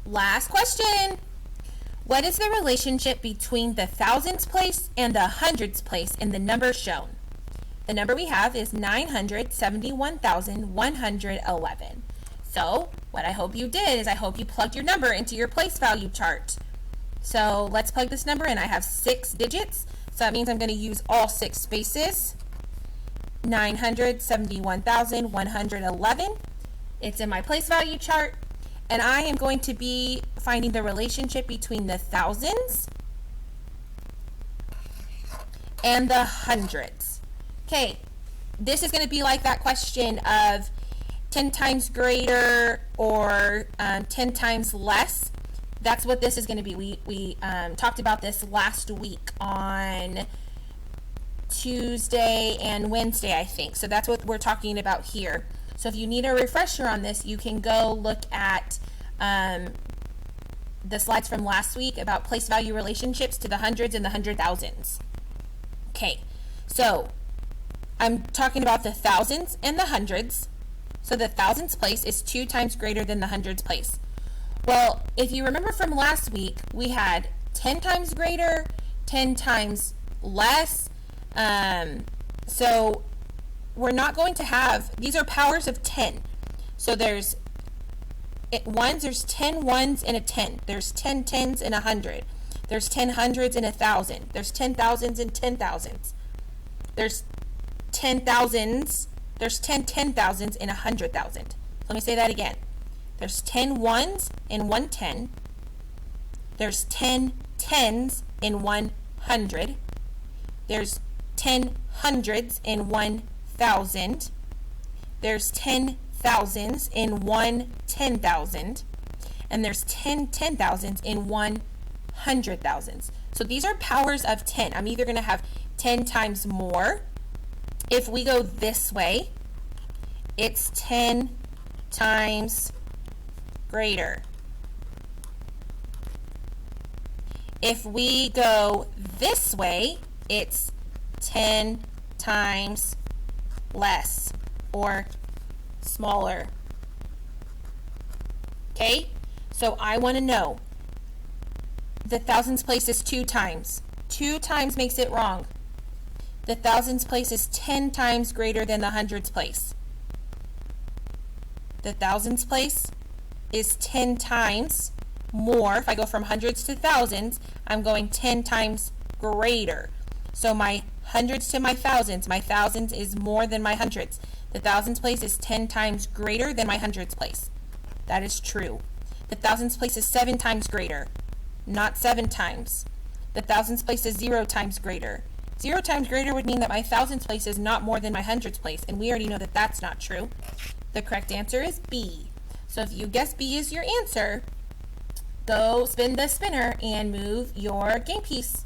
Last question. What is the relationship between the thousands place and the hundreds place in the number shown? The number we have is 971,111. So what I hope you did is I hope you plugged your number into your place value chart. So let's plug this number in. I have 6 digits, so that means I'm going to use all 6 spaces. 971,111. It's in my place value chart, and I am going to be finding the relationship between the thousands and the hundreds. Okay, this is going to be like that question of 10 times greater or 10 times less. That's what this is going to be. We talked about this last week on Tuesday and Wednesday, I think. So that's what we're talking about here. So if you need a refresher on this, you can go look at the slides from last week about place value relationships to the hundreds and the 100,000s. Okay, so I'm talking about the thousands and the hundreds. So the thousands place is 2 times greater than the hundreds place. Well, if you remember from last week, we had 10 times greater, 10 times less. So we're not going to have, these are powers of 10. So there's 10 ones in a 10. There's 10 tens in 100. There's 10 hundreds in 1,000. There's 10 thousands in 10,000s. There's 10 thousands. There's 10 10,000s in 100,000. Let me say that again. There's 10 ones in 110. There's 10 tens in 100. There's 10 hundreds in 1,000. There's 10 thousands in 1 10,000. And there's 10 10,000s in 100,000s. So these are powers of 10. I'm either going to have 10 times more. If we go this way, it's 10 times greater. If we go this way, it's 10 times less or smaller. Okay, so I want to know the thousands place is 2 times. 2 times makes it wrong. The thousands place is 10 times greater than the hundreds place. The thousands place is 10 times more. If I go from hundreds to thousands, I'm going 10 times greater. So my hundreds to my thousands is more than my hundreds. The thousands place is 10 times greater than my hundreds place. That is true. The thousands place is 7 times greater, not 7 times. The thousands place is 0 times greater. 0 times greater would mean that my thousands place is not more than my hundreds place, and we already know that that's not true. The correct answer is B. So if you guess B is your answer, go spin the spinner and move your game piece.